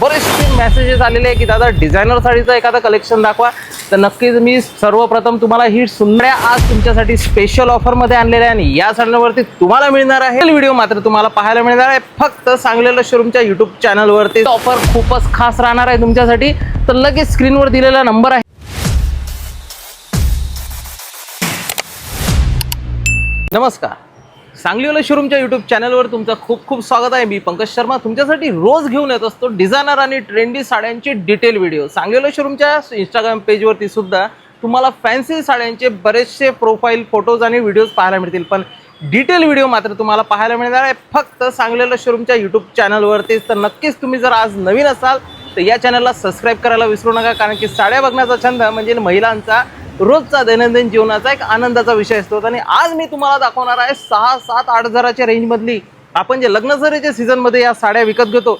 बरेचसे मेसेजेस आलेले आहे की दादा डिझायनर साडीचं एखादा कलेक्शन दाखवा. तर नक्कीच मी सर्वप्रथम तुम्हाला ही सुंदऱ्या आज तुमच्यासाठी स्पेशल ऑफर मध्ये आणलेल्या आहे आणि या साडीवरती तुम्हाला मिळणार आहे व्हिडिओ मात्र तुम्हाला पाहायला मिळणार आहे फक्त सांगलीला शोरूमच्या YouTube चॅनलवरती. ऑफर खूपच खास राहणार आहे तुमच्यासाठी. तर लगेच स्क्रीनवर दिलेला नंबर आहे. नमस्कार, सांगलीवाला शोरूमच्या YouTube चॅनलवर तुमचं खूप खूप स्वागत आहे. मी पंकज शर्मा तुमच्यासाठी रोज घेऊन येत असतो डिझायनर आणि ट्रेंडी साड्यांचे डिटेल व्हिडिओ. सांगलीवाला शोरूमच्या इंस्टाग्राम पेजवरती सुद्धा तुम्हाला फॅन्सी साड्यांचे बरेचसे प्रोफाईल फोटोज आणि व्हिडिओज पाहायला मिळतील, पण डिटेल व्हिडिओ मात्र तुम्हाला पाहायला मिळणार आहे फक्त सांगलीवाला शोरूमच्या YouTube चॅनलवरती. तर नक्कीच तुम्ही जर आज नवीन असाल तर या चॅनलला सबस्क्राईब करायला विसरू नका, कारण की साड्या बघण्याचा छंद म्हणजे महिलांचा रोजचा दैनंदिन जीवनाचा एक आनंदाचा विषय असतो. आणि आज मी तुम्हाला दाखवणार आहे 6, 7, 8 हजाराच्या रेंजमधली आपण जे लग्नसराईच्या सीझनमध्ये या साड्या विकत घेतो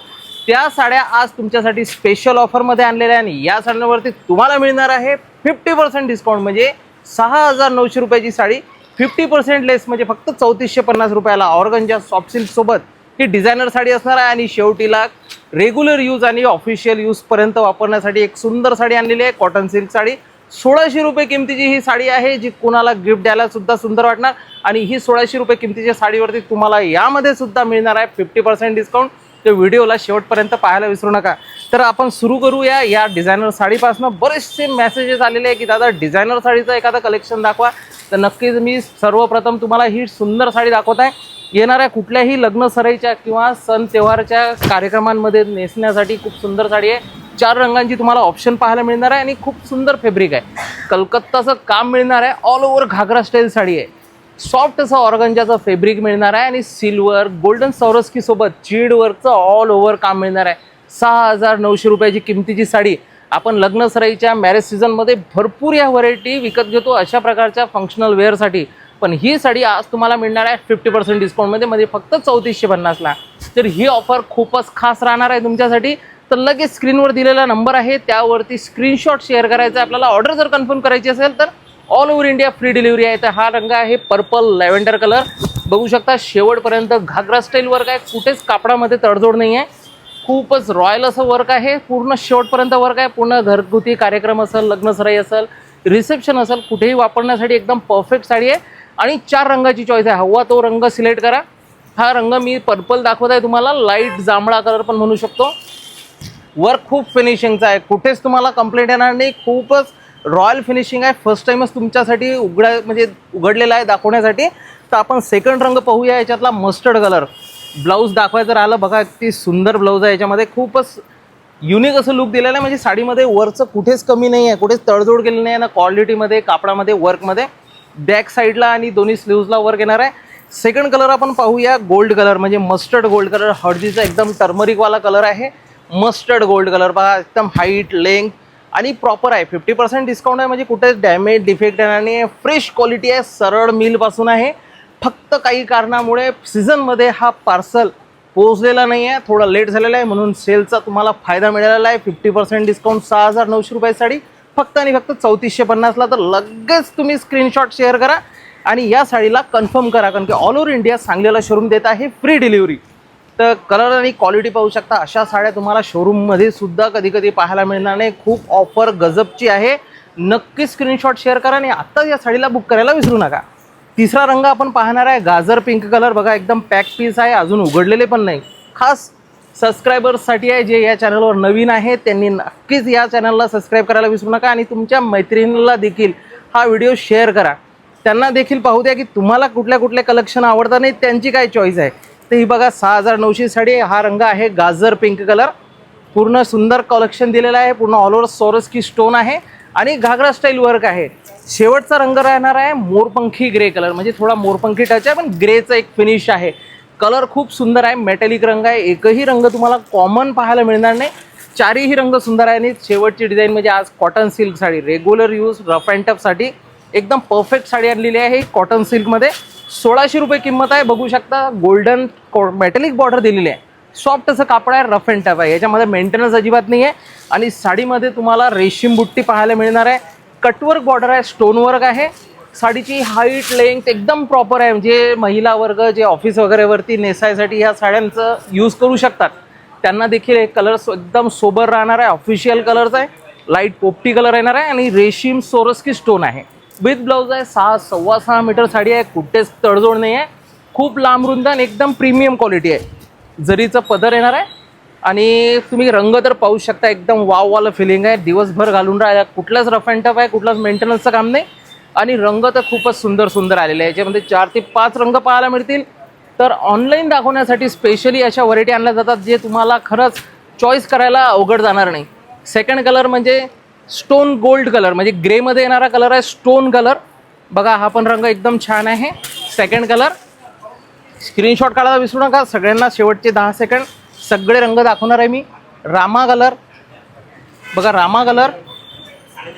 त्या साड्या आज तुमच्यासाठी स्पेशल ऑफरमध्ये आणलेल्या आहे. आणि या साड्यांवरती तुम्हाला मिळणार आहे 50% डिस्काउंट. म्हणजे 6,900 रुपयाची साडी 50% लेस म्हणजे फक्त 3450 रुपयाला ऑर्गनच्या सॉफ्ट सिल्क सोबत ही डिझायनर साडी असणार आहे. आणि शेवटीला रेग्युलर यूज आणि ऑफिशियल यूजपर्यंत वापरण्यासाठी एक सुंदर साडी आणलेली आहे. कॉटन सिल्क साडी 1600 रुपये किमतीची ही साडी आहे, जी कुणाला गिफ्ट द्यायला सुद्धा सुंदर वाटणार. आणि ही 1600 रुपये किमतीच्या साडीवरती तुम्हाला यामध्ये सुद्धा मिळणार आहे 50% डिस्काउंट. तर व्हिडिओला शेवटपर्यंत पाहायला विसरू नका. तर आपण सुरू करूया या डिझायनर साडीपासून. बरेचसे मेसेजेस आलेले आहे की दादा डिझायनर साडीचं एखादा कलेक्शन दाखवा. तर नक्कीच मी सर्वप्रथम तुम्हाला ही सुंदर साडी दाखवत आहे. येणाऱ्या कुठल्याही लग्न सराईच्या किंवा सण त्योहारच्या कार्यक्रमांमध्ये नेसण्यासाठी खूप सुंदर साडी आहे. 4 रंगांची तुम्हाला ऑप्शन पाहायला मिळणार आहे आणि खूप सुंदर फॅब्रिक आहे. कलकत्ताचं काम मिळणार आहे. ऑल ओव्हर घागरा स्टाईल साडी आहे. सॉफ्ट असं ऑर्गंजाचं फॅब्रिक मिळणार आहे आणि सिल्वर गोल्डन सौरस्की सोबत चीड वर्कचं ऑल ओव्हर काम मिळणार आहे. 6,900 रुपयाची किमतीची साडी. आपण लग्न सराईच्या मॅरेज सीझनमध्ये भरपूर या व्हरायटी विकत घेतो अशा प्रकारच्या फंक्शनल वेअरसाठी, पण ही साडी आज तुम्हाला मिळणार आहे 50% डिस्काउंटमध्ये, म्हणजे फक्त 3450ला. तर ही ऑफर खूपच खास राहणार आहे तुमच्यासाठी. तर लगेच स्क्रीनवर दिलेला नंबर आहे त्यावरती स्क्रीनशॉट शेअर करायचा आहे. आपल्याला ऑर्डर जर कन्फर्म करायची असेल तर all over India free delivery आहे. तर हा रंग आहे पर्पल लॅव्हेंडर कलर. बघू शकता शेवटपर्यंत घागरा स्टाईल वर्क आहे. कुठेच कापडामध्ये तडजोड नाही आहे. खूपच रॉयल असं वर्क आहे. पूर्ण शेवटपर्यंत वर्क आहे. पूर्ण घरगुती कार्यक्रम असेल, लग्नसराई असेल, रिसेप्शन असेल, कुठेही वापरण्यासाठी एकदम परफेक्ट साडी आहे. आणि 4 रंगाची चॉईस आहे. हवा तो रंग सिलेक्ट करा. हा रंग मी पर्पल दाखवत आहे तुम्हाला. लाईट जांभळा कलर पण म्हणू शकतो. वर्क खूप फिनिशिंगचा आहे. कुठेच तुम्हाला कंप्लेंट येणार नाही. खूपच रॉयल फिनिशिंग आहे. फर्स्ट टाइमच तुमच्यासाठी उघडलेला आहे दाखवण्यासाठी. तर आपण सेकंड रंग पाहूया. याच्यातला मस्टर्ड कलर. ब्लाऊज दाखवायचं राहिलं बघा, किती सुंदर ब्लाऊज आहे. याच्यामध्ये खूपच युनिक असं लुक दिलेलं आहे. म्हणजे साडीमध्ये वर्कचं कुठेच कमी नाही आहे, कुठेच तडजोड केली नाही आहे ना क्वालिटीमध्ये, कापडामध्ये, वर्कमध्ये. बॅक साईडला आणि दोन्ही स्लीव्जला वर्क येणार आहे. सेकंड कलर आपण पाहूया. गोल्ड कलर म्हणजे मस्टर्ड गोल्ड कलर. हळदीचा एकदम टर्मरिकवाला कलर आहे. मस्टर्ड गोल्ड कलर बघा, एकदम हाईट लेंथ आणि प्रॉपर आहे. 50% डिस्काउंट आहे. म्हणजे कुठेच डॅमेज डिफेक्ट येणार नाही. फ्रेश क्वालिटी आहे. सरळ मिलपासून आहे. फक्त काही कारणामुळे सीझनमध्ये हा पार्सल पोहोचलेला नाही आहे, थोडा लेट झालेला आहे, म्हणून सेलचा तुम्हाला फायदा मिळालेला आहे. 50% डिस्काउंट 6,900 रुपये साडी फक्त आणि फक्त 3450ला. तर लगेच तुम्ही स्क्रीनशॉट शेअर करा आणि या साडीला कन्फर्म करा, कारण की ऑल ओव्हर इंडिया सांगलीला शोरूम देत आहे फ्री डिलिव्हरी. तर कलर आणि क्वालिटी पाहू शकता. अशा साड्या तुम्हाला शोरूममध्ये सुद्धा कधी कधी पाहायला मिळणार नाही. खूप ऑफर गजबची आहे. नक्की स्क्रीनशॉट शेअर करा आणि आत्ताच या साडीला बुक करायला विसरू नका. तिसरा रंग आपण पाहणार आहे गाजर पिंक कलर. बघा एकदम पॅक पीस आहे, अजून उघडलेले पण नाही. खास सबस्क्रायबर्ससाठी आहे जे या चॅनलवर नवीन आहे. त्यांनी नक्कीच या चॅनलला सबस्क्राईब करायला विसरू नका आणि तुमच्या मैत्रिणीला देखील हा व्हिडिओ शेअर करा. त्यांना देखील पाहू द्या की तुम्हाला कुठल्या कलेक्शन आवडतात नाही, त्यांची काय चॉईस आहे. तर ही बघा 6,900 साडी. हा रंग आहे गाजर पिंक कलर. पूर्ण सुंदर कलेक्शन दिलेलं आहे. पूर्ण ऑल ओव्हर सोरस्की स्टोन आहे आणि घागरा स्टाईल वर्क आहे. शेवटचा रंग राहणार आहे मोरपंखी ग्रे कलर. म्हणजे थोडा मोरपंखी टच आहे, पण ग्रेचं एक फिनिश आहे. कलर खूप सुंदर आहे. मेटॅलिक रंग आहे. एकही रंग तुम्हाला कॉमन पाहायला मिळणार नाही. 4ही रंग सुंदर आहे. आणि शेवटची डिझाईन म्हणजे आज cotton silk sari. Regular use rough and टफसाठी एकदम परफेक्ट साडी आणलेली आहे. कॉटन सिल्कमध्ये 1600 रुपये किंमत आहे. बघू शकता गोल्डन मेटॅलिक बॉर्डर दिलेली आहे. सॉफ्ट असं कापड आहे. रफ अँड टफ आहे. याच्यामध्ये मेंटेनन्स अजिबात नाही आहे. आणि साडीमध्ये तुम्हाला रेशीम बुट्टी पाहायला मिळणार आहे. कटवर्क बॉर्डर आहे. स्टोन वर्क आहे. साडीची हाईट लेंथ एकदम प्रॉपर आहे. म्हणजे महिला वर्ग जे ऑफिस वगैरेवरती नेसायसाठी ह्या साड्यांचं यूज करू शकतात. त्यांना देखील एक कलर एकदम सोबर राहणार आहे, ऑफिशियल कलरचा आहे, लाईट पोपटी कलर येणार आहे आणि रेशीम सोरस्की स्टोन आहे. विथ ब्लाऊज आहे. 6.25 मीटर साडी आहे, कुठेच तडजोड नाही आहे, खूप लांब रुंद आणि एकदम प्रीमियम क्वालिटी आहे. जरीचं पदर येणार आहे आणि तुम्ही रंग तर पाहू शकता, एकदम वाववालं फिलिंग आहे. दिवसभर घालून राहिला, कुठलाच रफ अँड टफ आहे, कुठलाच मेंटेनन्सचं काम नाही आणि रंग तर खूपच सुंदर सुंदर आलेले आहे. याच्यामध्ये 4 ते 5 रंग पाहायला मिळतील. तर ऑनलाईन दाखवण्यासाठी स्पेशली अशा व्हरायटी आणल्या जातात जे तुम्हाला खरंच चॉईस करायला अवघड जाणार नाही. सेकंड कलर म्हणजे स्टोन गोल्ड कलर, म्हणजे ग्रेमध्ये येणारा कलर आहे स्टोन कलर. बघा हा पण रंग एकदम छान आहे. सेकंड कलर स्क्रीनशॉट काढायला विसरू नका. सगळ्यांना शेवटचे 10 सेकंड सगळे रंग दाखवणार आहे मी. रामा कलर, बघा रामा कलर,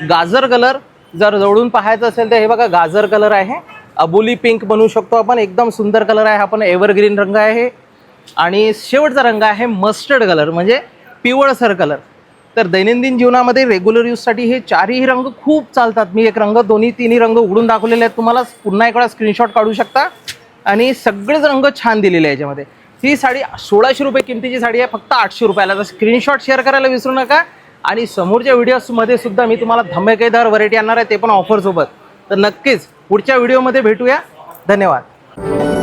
गाजर कलर, जर जवळून पाहायचं असेल तर हे बघा गाजर कलर आहे. अबोली पिंक बनवू शकतो आपण, एकदम सुंदर कलर आहे. हा पण एव्हरग्रीन रंग आहे. आणि शेवटचा रंग आहे मस्टर्ड कलर, म्हणजे पिवळसर कलर. तर दैनंदिन जीवनामध्ये रेग्युलर यूजसाठी हे 4ही रंग खूप चालतात. मी एक रंग तिन्ही रंग उघडून दाखवलेले आहेत तुम्हाला. पुन्हा एक वेळा स्क्रीनशॉट काढू शकता आणि सगळेच रंग छान दिलेले आहे याच्यामध्ये. ही साडी 1600 रुपये किमतीची साडी आहे, फक्त 800 रुपयाला. तर स्क्रीनशॉट शेअर करायला विसरू नका. आणि समोरच्या व्हिडिओजमध्ये सुद्धा मी तुम्हाला धमाकेदार व्हरायटी आणणार आहे, ते पण ऑफरसोबत. तर नक्कीच पुढच्या व्हिडिओमध्ये भेटूया. धन्यवाद.